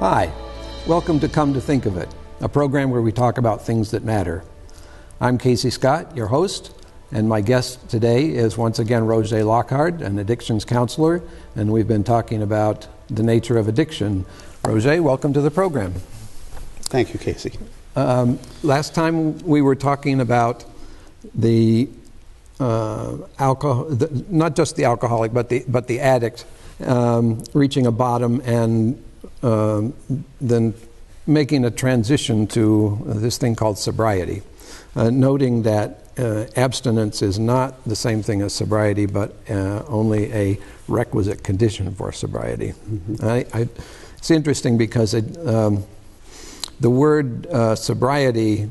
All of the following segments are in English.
Hi, welcome to Come to Think of It, a program where we talk about things that matter. I'm Casey Scott, your host, and my guest today is once again Roget Lockard, an addictions counselor, and we've been talking about the nature of addiction. Roget, welcome to the program. Thank you, Casey. Last time we were talking about the alcohol, not just the alcoholic, but the addict reaching a bottom and then making a transition to this thing called sobriety, noting that abstinence is not the same thing as sobriety, but only a requisite condition for sobriety. Mm-hmm. It's interesting because the word sobriety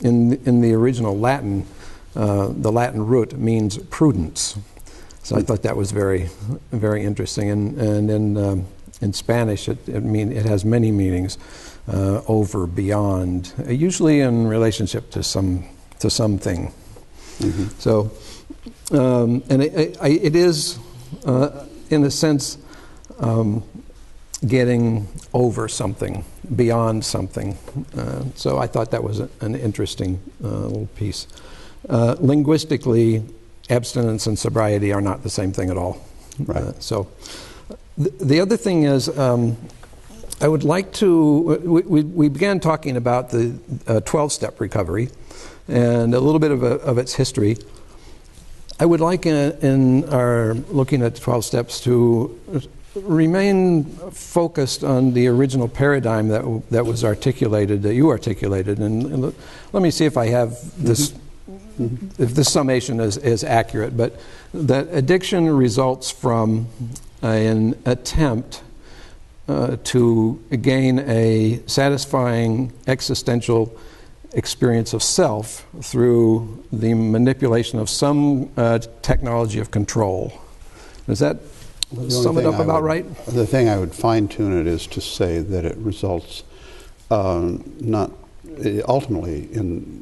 in the original Latin, the Latin root means prudence. So I thought that was very, very interesting. And in Spanish, it has many meanings: over, beyond, usually in relationship to something. Mm-hmm. So, and it is, in a sense, getting over something, beyond something. So I thought that was an interesting little piece. Linguistically, abstinence and sobriety are not the same thing at all. Right. So the other thing is, I would like to, we began talking about the 12-step recovery and a little bit of its history. I would like in our looking at the 12 steps to remain focused on the original paradigm that was articulated, that you articulated. And let me see if I have this, if this summation is accurate, but that addiction results from an attempt to gain a satisfying existential experience of self through the manipulation of some technology of control. Does that sum it up about right? The thing I would fine-tune it is to say that it results not ultimately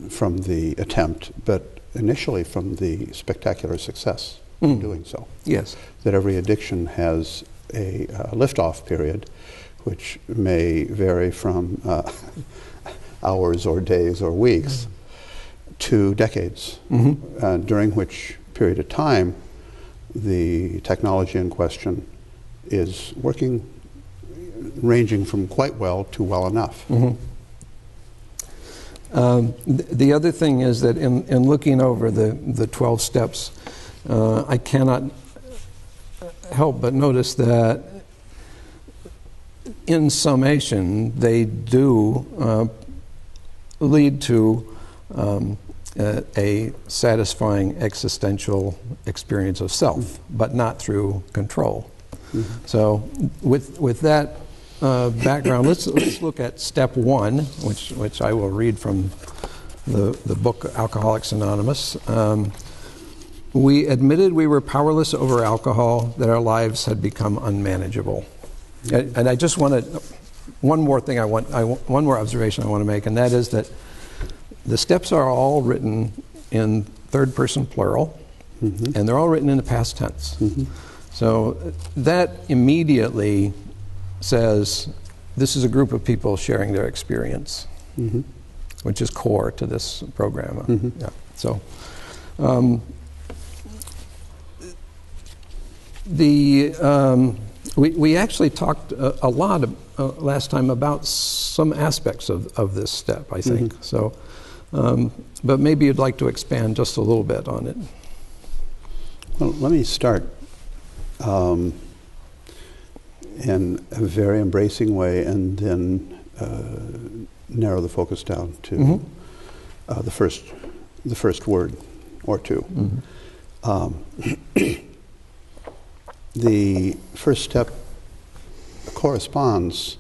from the attempt, but initially from the spectacular success in doing so. Yes. That every addiction has a lift-off period, which may vary from hours or days or weeks to decades, during which period of time the technology in question is working, ranging from quite well to well enough. The other thing is that in looking over the 12 steps, I cannot help but notice that in summation they do lead to a satisfying existential experience of self, but not through control. So with that background, let's look at step one, which I will read from the book Alcoholics Anonymous. We admitted we were powerless over alcohol, that our lives had become unmanageable. And I just want to, one more observation I want to make, and that is that the steps are all written in third person plural, and they're all written in the past tense. So that immediately says this is a group of people sharing their experience, which is core to this program. Yeah. So we actually talked a lot last time about some aspects of this step, I think. So, but maybe you'd like to expand just a little bit on it. Well, let me start in a very embracing way, and then narrow the focus down to the first word or two. The first step corresponds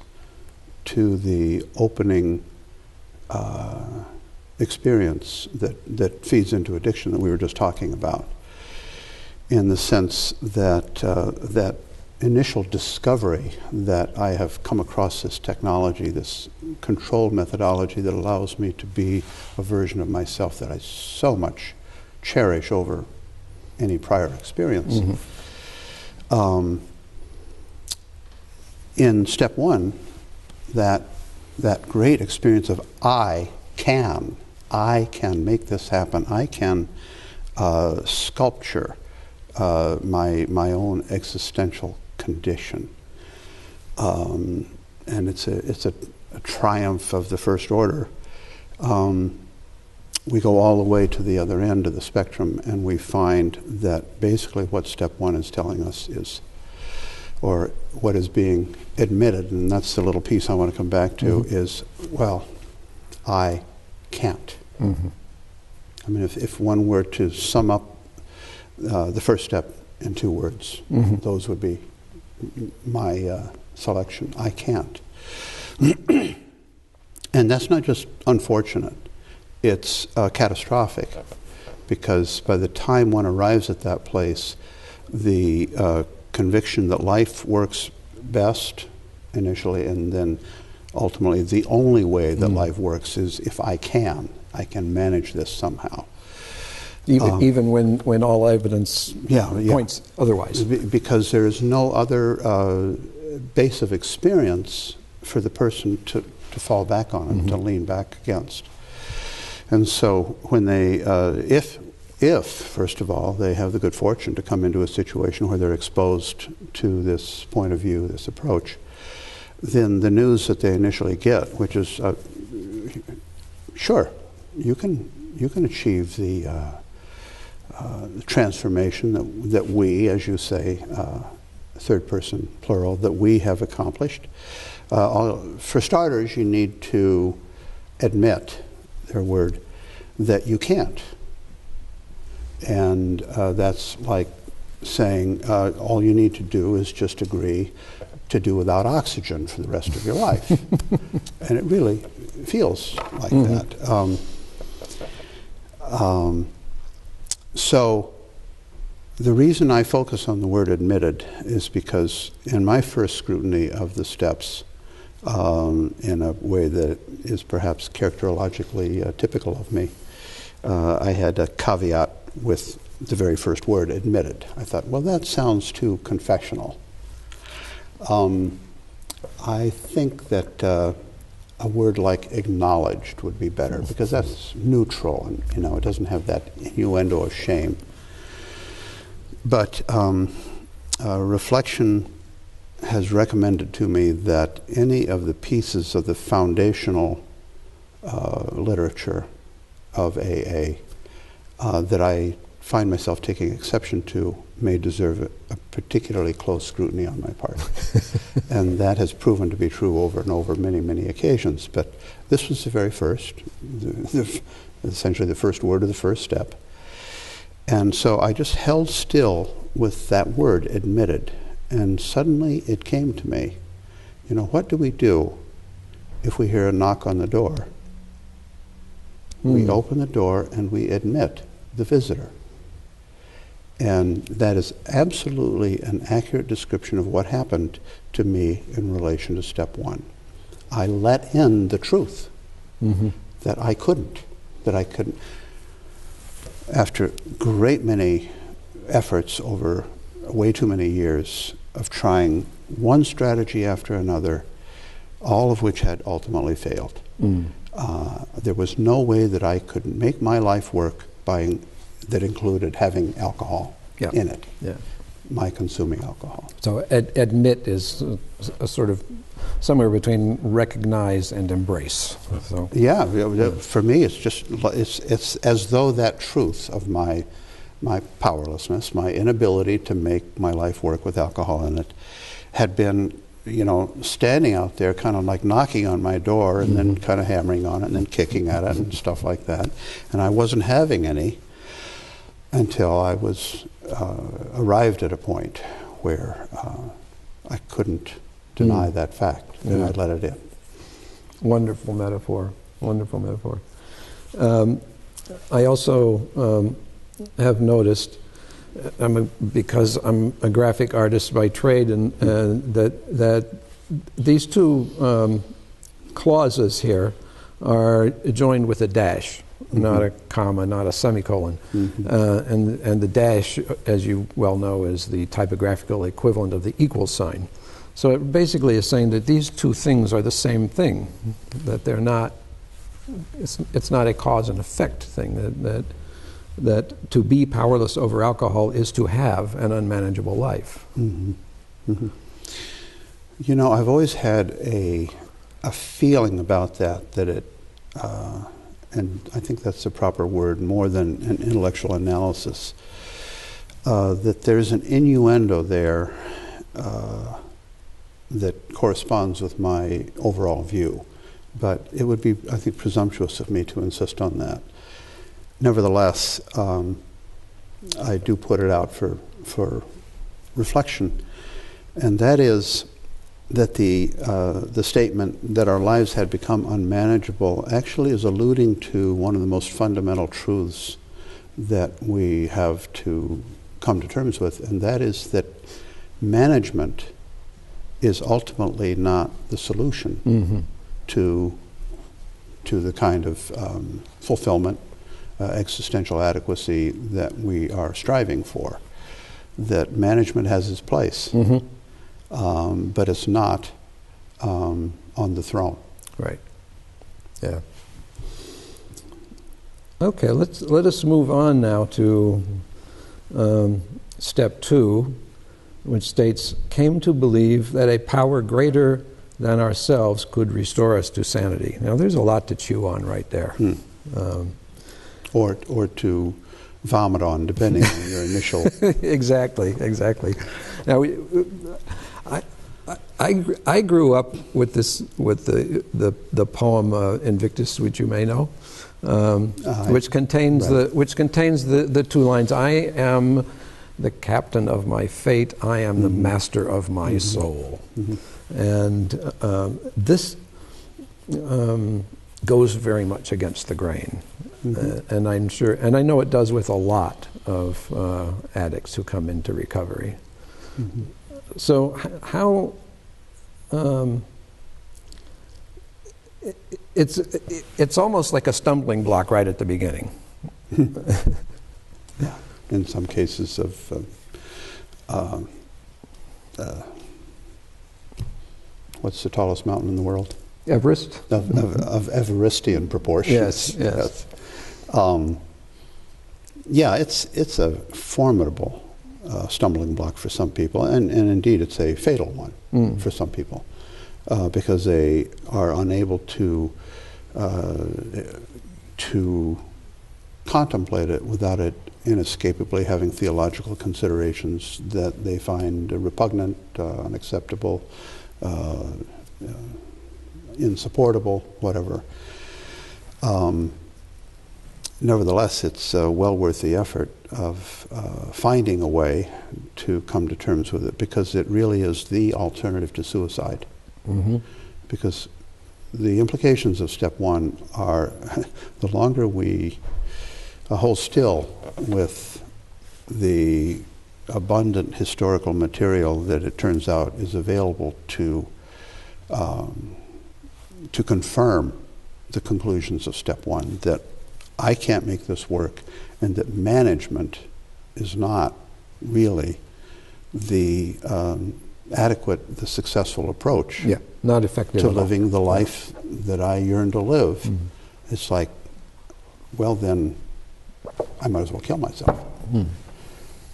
to the opening experience that feeds into addiction that we were just talking about, in the sense that that initial discovery that I have come across this technology, this controlled methodology that allows me to be a version of myself that I so much cherish over any prior experience. In step one, that great experience of I can make this happen. I can sculpture my own existential condition, and it's a triumph of the first order. We go all the way to the other end of the spectrum, and we find that basically what step one is telling us is, or what is being admitted, and that's the little piece I want to come back to, is, well, I can't. I mean, if one were to sum up the first step in 2 words, those would be my selection. I can't. And that's not just unfortunate, it's catastrophic, because by the time one arrives at that place, the conviction that life works best initially, and then ultimately the only way that life works is if I can manage this somehow. Even when all evidence points otherwise. Because there is no other base of experience for the person to fall back on and to lean back against. And so when they, if first of all, they have the good fortune to come into a situation where they're exposed to this point of view, this approach, then the news that they initially get, which is, sure, you can achieve the transformation that we, as you say, third person plural, that we have accomplished. For starters, you need to admit, their word, that you can't. And that's like saying all you need to do is just agree to do without oxygen for the rest of your life. And it really feels like that. So the reason I focus on the word admitted is because in my first scrutiny of the steps, in a way that is perhaps characterologically typical of me, I had a caveat with the very first word, admitted. I thought, well, that sounds too confessional. I think that a word like acknowledged would be better, because that's neutral, and it doesn't have that innuendo of shame. But reflection has recommended to me that any of the pieces of the foundational literature of AA that I find myself taking exception to may deserve a particularly close scrutiny on my part. And that has proven to be true over and over many, many occasions. But this was the very first, essentially the first word of the first step. And so I just held still with that word, admitted. And suddenly it came to me, what do we do if we hear a knock on the door? We open the door and we admit the visitor. And that is absolutely an accurate description of what happened to me in relation to step one. I let in the truth that I couldn't. After a great many efforts over way too many years of trying one strategy after another, all of which had ultimately failed. There was no way that I could make my life work that included having alcohol in it, my consuming alcohol. So admit is a sort of somewhere between recognize and embrace. So. For me it's as though that truth of my powerlessness, my inability to make my life work with alcohol in it, had been standing out there kind of like knocking on my door and then kind of hammering on it and then kicking at it and stuff like that. And I wasn't having any until I was arrived at a point where I couldn't deny that fact, and I let it in. Wonderful metaphor, wonderful metaphor. I also have noticed, because I'm a graphic artist by trade, and that these two clauses here are joined with a dash, not a comma, not a semicolon. And the dash, as you well know, is the typographical equivalent of the equal sign. So it basically is saying that these two things are the same thing, that they're not, it's not a cause and effect thing, that to be powerless over alcohol is to have an unmanageable life. Mm-hmm. Mm-hmm. You know, I've always had a feeling about that it, and I think that's the proper word, more than an intellectual analysis, that there's an innuendo there that corresponds with my overall view. But it would be, I think, presumptuous of me to insist on that. Nevertheless, I do put it out for reflection, and that is that the statement that our lives had become unmanageable actually is alluding to one of the most fundamental truths that we have to come to terms with, and that is that management is ultimately not the solution Mm-hmm. to the kind of fulfillment, existential adequacy that we are striving for. That management has its place, Mm-hmm. but it's not on the throne. Right. Yeah. Okay, let us move on now to step 2, which states, came to believe that a power greater than ourselves could restore us to sanity. Now, there's a lot to chew on right there. Or to vomit on, depending on your initial... Exactly. Now, I grew up with the poem Invictus, which you may know, which contains the two lines. I am the captain of my fate. I am the master of my soul. Mm-hmm. And this goes very much against the grain. And I'm sure, and I know it does with a lot of addicts who come into recovery. Mm-hmm. So how it's almost like a stumbling block right at the beginning. Yeah. In some cases of what's the tallest mountain in the world? Everest? Of Everestian proportions. Yes. Yeah, it's a formidable stumbling block for some people, and indeed it's a fatal one for some people, because they are unable to contemplate it without it inescapably having theological considerations that they find repugnant, unacceptable, insupportable, whatever. Nevertheless, it's well worth the effort of finding a way to come to terms with it, because it really is the alternative to suicide. Mm-hmm. Because the implications of step 1 are the longer we hold still with the abundant historical material that it turns out is available to confirm the conclusions of step 1, that I can't make this work, and that management is not really the adequate, the successful approach not effective to at all. living the life that I yearn to live. Mm-hmm. It's like, well, then I might as well kill myself.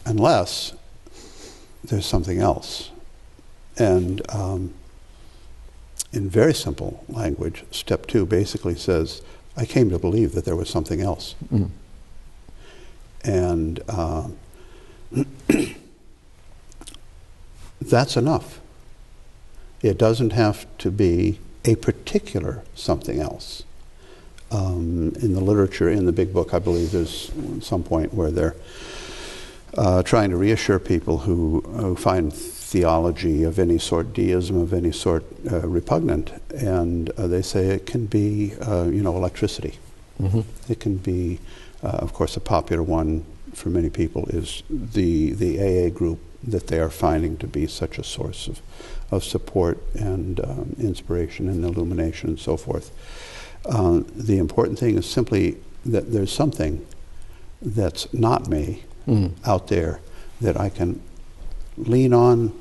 Unless there's something else. And in very simple language, step 2 basically says, I came to believe that there was something else. And that's enough. It doesn't have to be a particular something else. In the literature, in the big book, I believe there's some point where they're trying to reassure people who find theology of any sort, deism of any sort, repugnant, and they say it can be, electricity. Mm-hmm. It can be, of course, a popular one for many people is the AA group that they are finding to be such a source of support and inspiration and illumination and so forth. The important thing is simply that there's something that's not me out there that I can lean on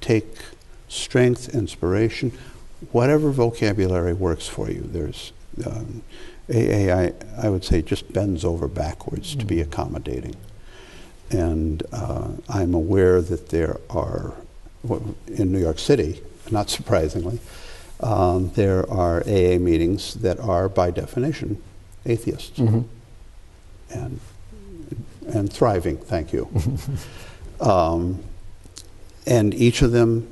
take strength, inspiration, whatever vocabulary works for you. There's AA, I would say, just bends over backwards to be accommodating. And I'm aware that there are, in New York City, not surprisingly, there are AA meetings that are, by definition, atheists. And thriving, thank you. And each of them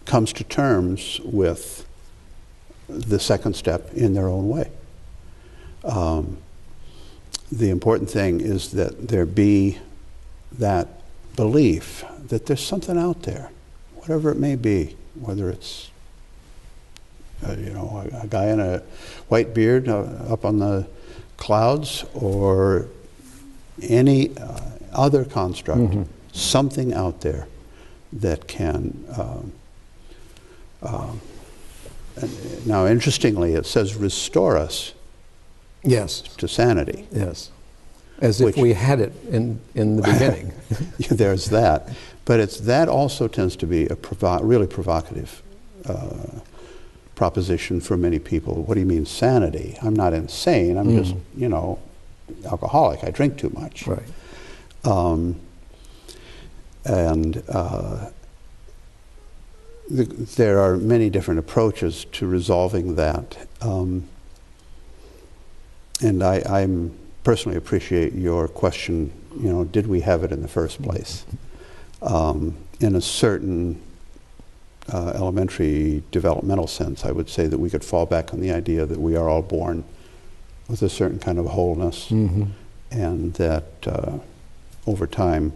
comes to terms with the second step in their own way. The important thing is that there be that belief that there's something out there, whatever it may be, whether it's a guy in a white beard up on the clouds, or any other construct, something out there that can. Now, interestingly, it says restore us. Yes. To sanity. Yes. As if we had it in the beginning. There's that. But that also tends to be a really provocative proposition for many people. What do you mean sanity? I'm not insane. I'm just, alcoholic. I drink too much. Right. There are many different approaches to resolving that. And I personally appreciate your question, did we have it in the first place? In a certain elementary developmental sense, I would say that we could fall back on the idea that we are all born with a certain kind of wholeness, and that over time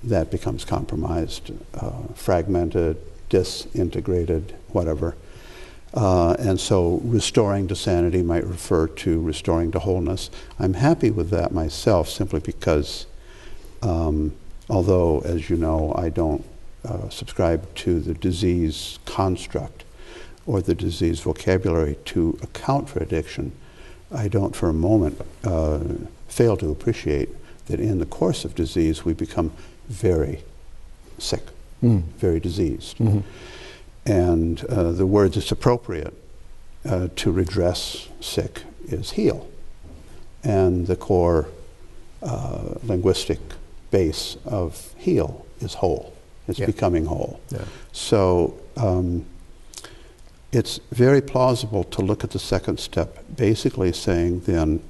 that becomes compromised, fragmented, disintegrated, whatever. And so restoring to sanity might refer to restoring to wholeness. I'm happy with that myself, simply because although, as you know, I don't subscribe to the disease construct or the disease vocabulary to account for addiction, I don't for a moment fail to appreciate that in the course of disease we become very sick, very diseased. And the word that's appropriate to redress sick is heal. And the core linguistic base of heal is whole. It's becoming whole. Yeah. So it's very plausible to look at the second step, basically saying then,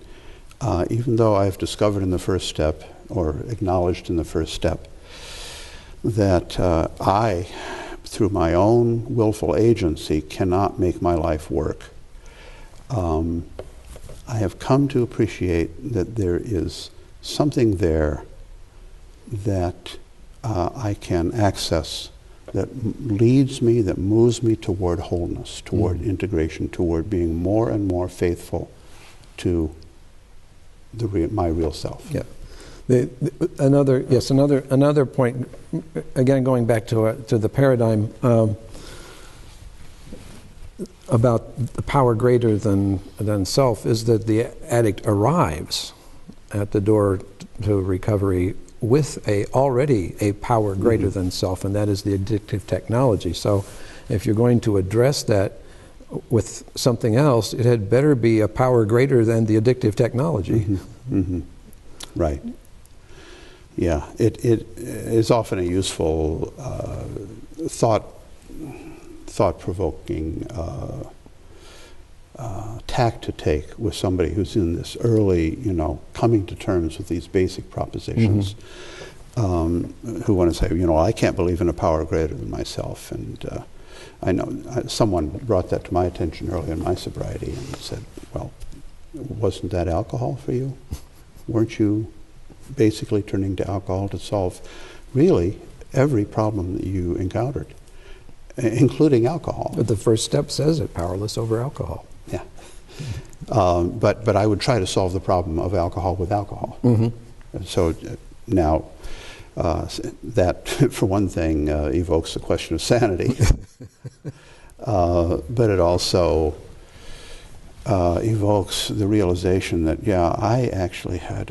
even though I've discovered in the first step, or acknowledged in the first step, that I, through my own willful agency, cannot make my life work, I have come to appreciate that there is something there that I can access, that leads me, that moves me toward wholeness, toward integration, toward being more and more faithful to my real self. Yeah. Another point, again going back to the paradigm about the power greater than self, is that the addict arrives at the door to recovery with already a power greater than self, and that is the addictive technology. So if you're going to address that with something else, it had better be a power greater than the addictive technology. Right. Yeah, it is often a useful, thought-provoking tack to take with somebody who's in this early, coming to terms with these basic propositions, who want to say, I can't believe in a power greater than myself. And I know someone brought that to my attention early in my sobriety and said, well, wasn't that alcohol for you? Weren't you basically turning to alcohol to solve really every problem that you encountered, including alcohol? But the first step says it, powerless over alcohol. Yeah. But I would try to solve the problem of alcohol with alcohol. So now that, for one thing, evokes the question of sanity, but it also evokes the realization that, I actually had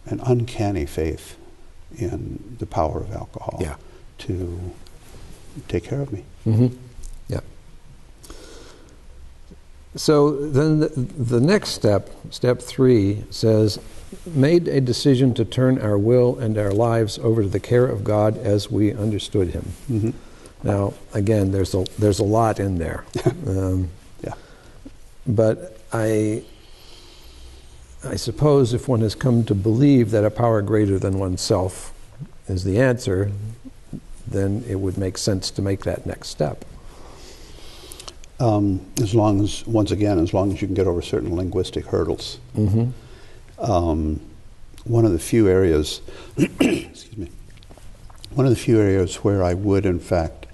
an uncanny faith in the power of alcohol Yeah. to take care of me. Mm-hmm. Yeah. So then the next step, step 3, says, made a decision to turn our will and our lives over to the care of God as we understood him. Mm-hmm. Now, again, there's a lot in there. Yeah. But I suppose if one has come to believe that a power greater than oneself is the answer, then it would make sense to make that next step. As long as, once again, as long as you can get over certain linguistic hurdles. Mm-hmm. One of the few areas, excuse me, one of the few areas where I would, in fact,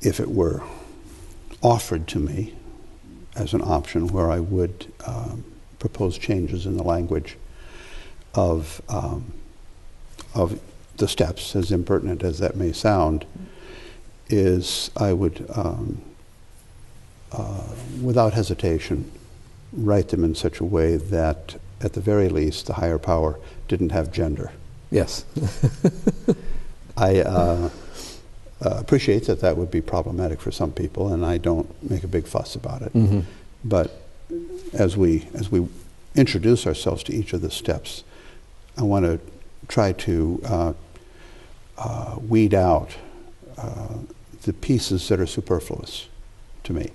if it were offered to me as an option, where I would propose changes in the language of the steps, as impertinent as that may sound, is I would, without hesitation, write them in such a way that, at the very least, the higher power didn't have gender. Yes. I appreciate that that would be problematic for some people, and I don't make a big fuss about it. Mm-hmm. But as we introduce ourselves to each of the steps, I want to try to weed out the pieces that are superfluous to me.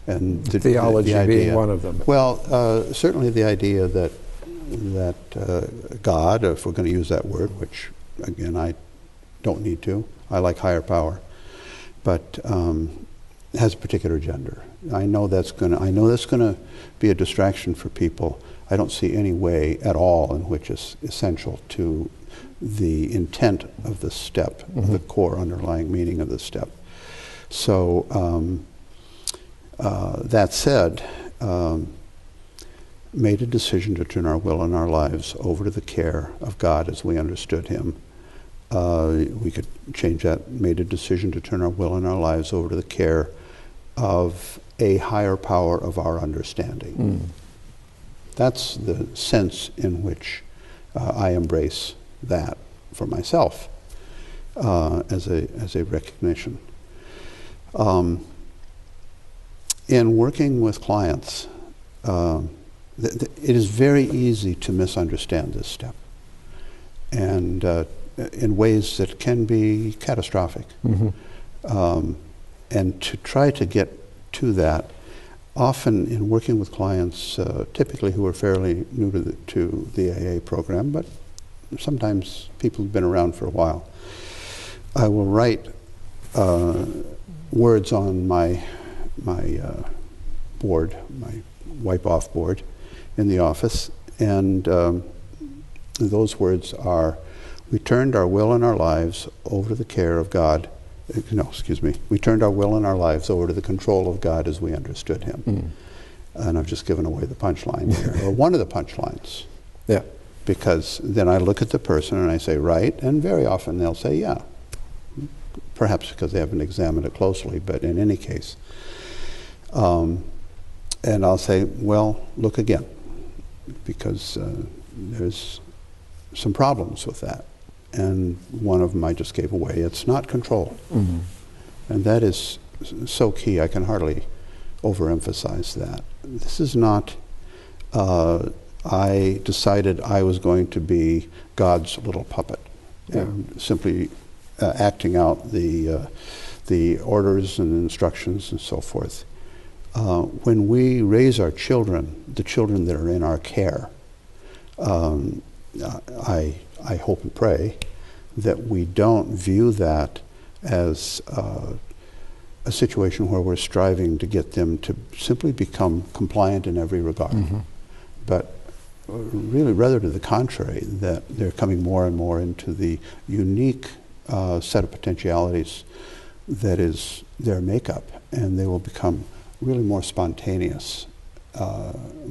And theology the idea, being one of them. Well, certainly the idea that God, if we're going to use that word, which again I don't need to, I like higher power, but has a particular gender. I know that's going to be a distraction for people. I don't see any way at all in which it's essential to the intent of the step, mm-hmm. the core underlying meaning of the step. So that said, made a decision to turn our will and our lives over to the care of God as we understood him. We could change that, made a decision to turn our will and our lives over to the care of a higher power of our understanding. Mm. That's the sense in which I embrace that for myself as a recognition. In working with clients, it is very easy to misunderstand this step, and in ways that can be catastrophic. Mm-hmm. And to try to get to that, often in working with clients, typically who are fairly new to the AA program, but sometimes people who've been around for a while, I will write words on my board, my wipe-off board in the office, and those words are, we turned our will and our lives over to the care of God. We turned our will and our lives over to the control of God as we understood him. Mm. And I've just given away the punchline here, or one of the punchlines. Yeah. Because then I look at the person and I say, right, and very often they'll say, yeah. Perhaps because they haven't examined it closely, but in any case. And I'll say, well, look again, because there's some problems with that. And one of them I just gave away. It's not control. Mm-hmm. And that is so key. I can hardly overemphasize that. This is not, I decided I was going to be God's little puppet, yeah. and simply acting out the orders and instructions and so forth. When we raise our children, the children that are in our care, I hope and pray that we don't view that as a situation where we're striving to get them to simply become compliant in every regard. Mm-hmm. But really rather to the contrary, that they're coming more and more into the unique set of potentialities that is their makeup, and they will become really more spontaneous,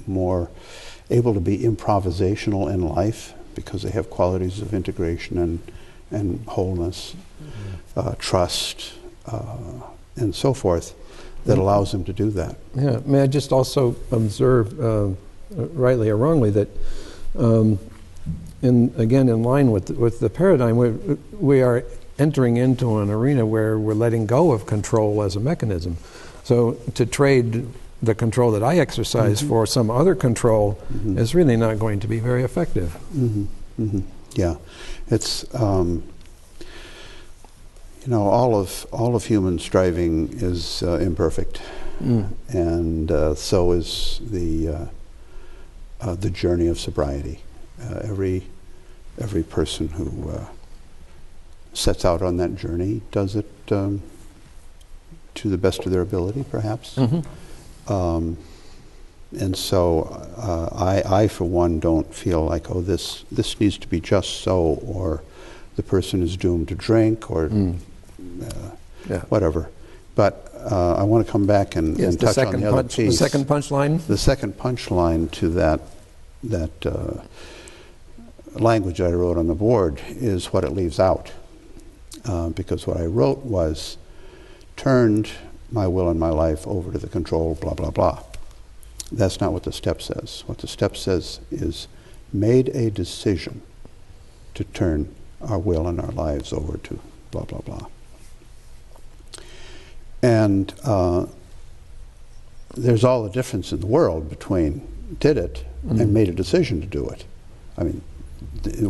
more able to be improvisational in life, because they have qualities of integration and wholeness, trust, and so forth, that allows them to do that. Yeah, may I just also observe, rightly or wrongly, that in line with the paradigm, we are entering into an arena where we're letting go of control as a mechanism. So to trade the control that I exercise for some other control is really not going to be very effective. Yeah, it's all of human striving is imperfect, and so is the journey of sobriety. Every person who sets out on that journey does it to the best of their ability, perhaps. And so I, for one, don't feel like, oh, this needs to be just so, or the person is doomed to drink, or whatever. But I want to come back and touch on the other piece. The second punchline? The second punchline to that language that I wrote on the board is what it leaves out. Because what I wrote was, turned my will and my life over to the control, blah, blah, blah. That's not what the step says. What the step says is, made a decision to turn our will and our lives over to blah, blah, blah. And there's all the difference in the world between did it and made a decision to do it. I mean,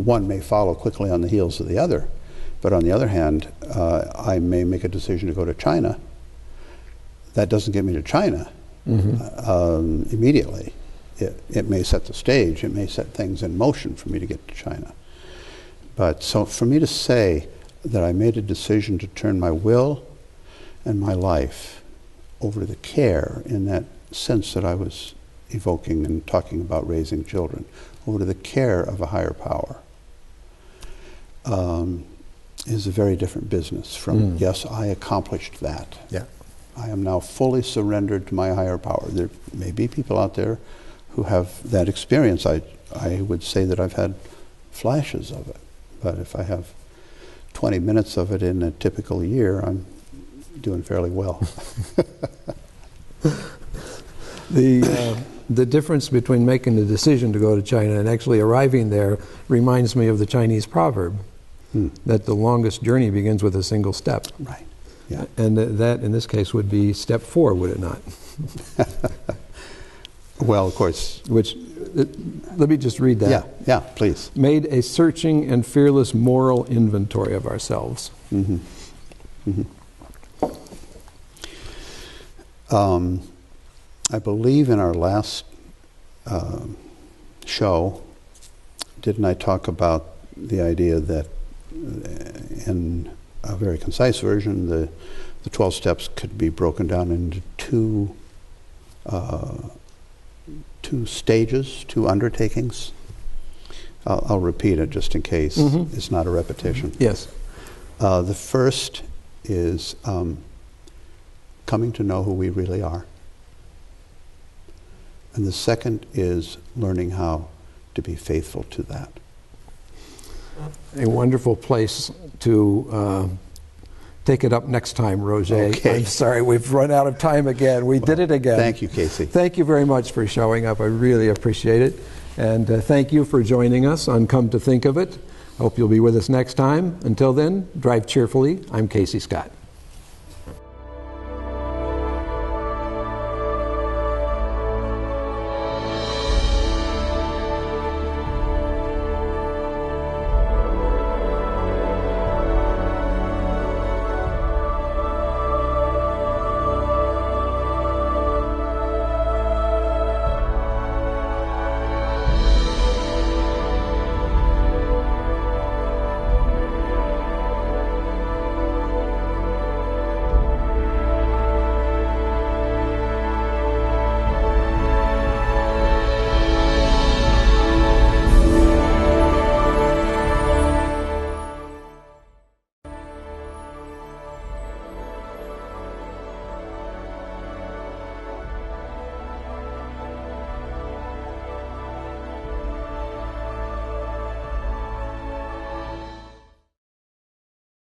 one may follow quickly on the heels of the other, but on the other hand, I may make a decision to go to China. That doesn't get me to China immediately. It may set the stage. It may set things in motion for me to get to China. But so for me to say that I made a decision to turn my will and my life over to the care, in that sense that I was evoking and talking about raising children, over to the care of a higher power, is a very different business from, yes, I accomplished that. Yeah. I am now fully surrendered to my higher power. There may be people out there who have that experience. I would say that I've had flashes of it. But if I have 20 minutes of it in a typical year, I'm doing fairly well. The difference between making the decision to go to China and actually arriving there reminds me of the Chinese proverb that the longest journey begins with a single step. Right. Yeah. And that, in this case, would be step 4, would it not? Well, of course. Which, let me just read that. Yeah, please. Made a searching and fearless moral inventory of ourselves. I believe in our last show, didn't I talk about the idea that in a very concise version, the 12 steps could be broken down into two stages, two undertakings? I'll repeat it just in case it's not a repetition. Yes. The first is coming to know who we really are. And the second is learning how to be faithful to that. A wonderful place to take it up next time, Roget. Okay. I'm sorry, we've run out of time again. We did it again. Thank you, Casey. Thank you very much for showing up. I really appreciate it. And thank you for joining us on Come to Think of It. Hope you'll be with us next time. Until then, drive cheerfully. I'm Casey Scott.